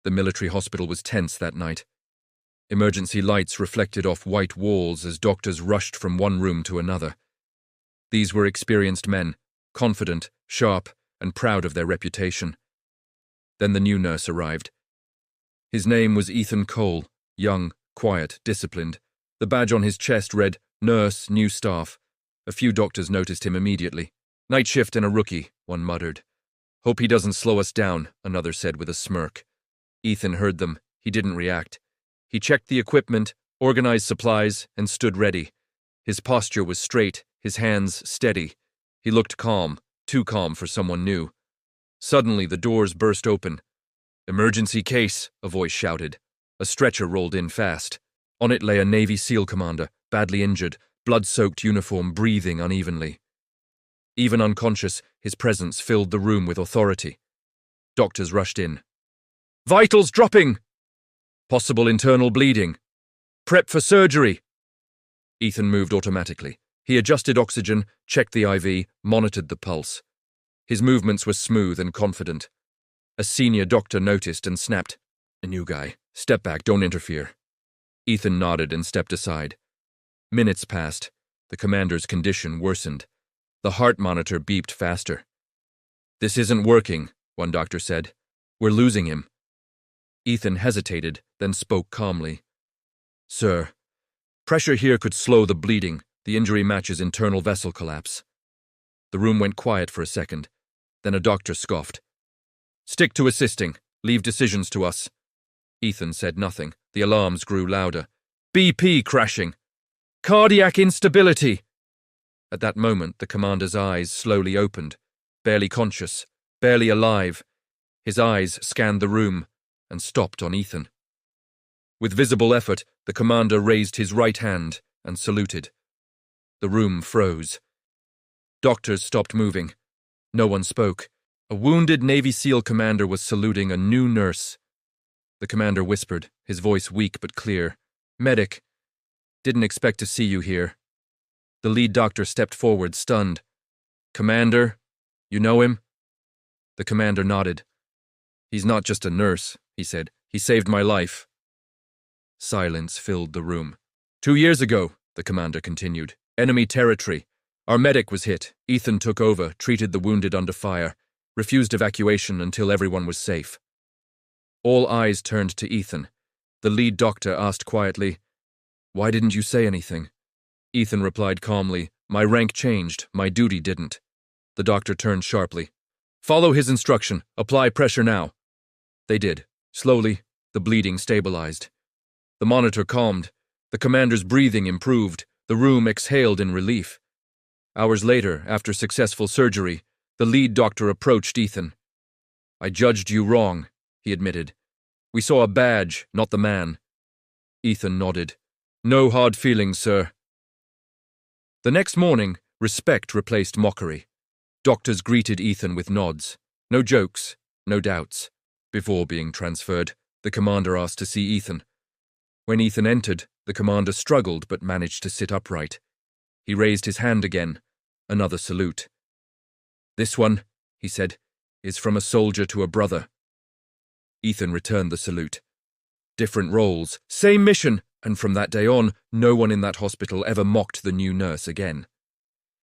The military hospital was tense that night. Emergency lights reflected off white walls as doctors rushed from one room to another. These were experienced men, confident, sharp, and proud of their reputation. Then the new nurse arrived. His name was Ethan Cole, young, quiet, disciplined. The badge on his chest read, "Nurse, new staff." A few doctors noticed him immediately. "Night shift and a rookie," one muttered. "Hope he doesn't slow us down," another said with a smirk. Ethan heard them. He didn't react. He checked the equipment, organized supplies, and stood ready. His posture was straight, his hands steady. He looked calm, too calm for someone new. Suddenly, the doors burst open. "Emergency case," a voice shouted. A stretcher rolled in fast. On it lay a Navy SEAL commander, badly injured, blood-soaked uniform breathing unevenly. Even unconscious, his presence filled the room with authority. Doctors rushed in. "Vitals dropping! Possible internal bleeding. Prep for surgery." Ethan moved automatically. He adjusted oxygen, checked the IV, monitored the pulse. His movements were smooth and confident. A senior doctor noticed and snapped, "A new guy. Step back, don't interfere." Ethan nodded and stepped aside. Minutes passed. The commander's condition worsened. The heart monitor beeped faster. "This isn't working," one doctor said. "We're losing him." Ethan hesitated, then spoke calmly. "Sir, pressure here could slow the bleeding. The injury matches internal vessel collapse." The room went quiet for a second. Then a doctor scoffed. "Stick to assisting. Leave decisions to us." Ethan said nothing. The alarms grew louder. "BP crashing. Cardiac instability." At that moment, the commander's eyes slowly opened. Barely conscious, barely alive. His eyes scanned the room and stopped on Ethan. With visible effort, the commander raised his right hand and saluted. The room froze. Doctors stopped moving. No one spoke. A wounded Navy SEAL commander was saluting a new nurse. The commander whispered, his voice weak but clear. "Medic, didn't expect to see you here." The lead doctor stepped forward, stunned. "Commander, you know him?" The commander nodded. "He's not just a nurse," he said. "He saved my life." Silence filled the room. "2 years ago," the commander continued, "enemy territory. Our medic was hit. Ethan took over, treated the wounded under fire, refused evacuation until everyone was safe." All eyes turned to Ethan. The lead doctor asked quietly, "Why didn't you say anything?" Ethan replied calmly, "My rank changed, my duty didn't." The doctor turned sharply. "Follow his instruction. Apply pressure now." They did. Slowly, the bleeding stabilized. The monitor calmed. The commander's breathing improved. The room exhaled in relief. Hours later, after successful surgery, the lead doctor approached Ethan. "I judged you wrong," he admitted. "We saw a badge, not the man." Ethan nodded. "No hard feelings, sir." The next morning, respect replaced mockery. Doctors greeted Ethan with nods. No jokes, no doubts. Before being transferred, the commander asked to see Ethan. When Ethan entered, the commander struggled but managed to sit upright. He raised his hand again. Another salute. "This one," he said, "is from a soldier to a brother." Ethan returned the salute. Different roles, same mission, and from that day on, no one in that hospital ever mocked the new nurse again.